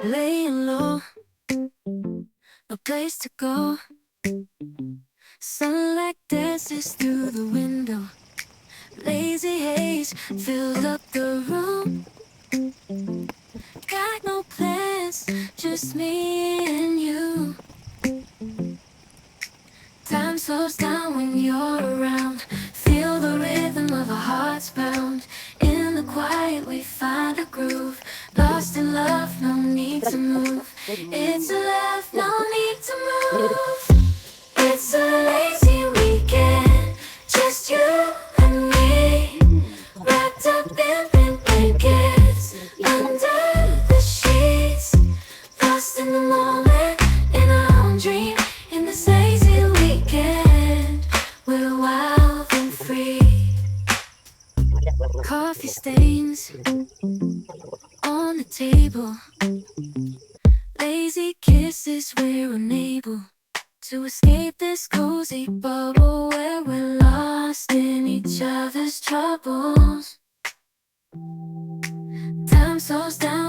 Laying low, no place to go. Sunlight dances through the window. Lazy haze filled up the room. Got no plans, just me and you. Time slows down when you're around. Feel the rhythm of our hearts pound. In the quiet we find a groove. Lost in love, no need to move. It's a love, no need to move. It's a lazy weekend, just you and me. Wrapped up in pink blankets, under the sheets. Lost in the moment, in our own dream. In this lazy weekend, we're wild and free. Coffee stains on the table. Lazy kisses, we're unable to escape this cozy bubble where we're lost in each other's troubles. Time slows down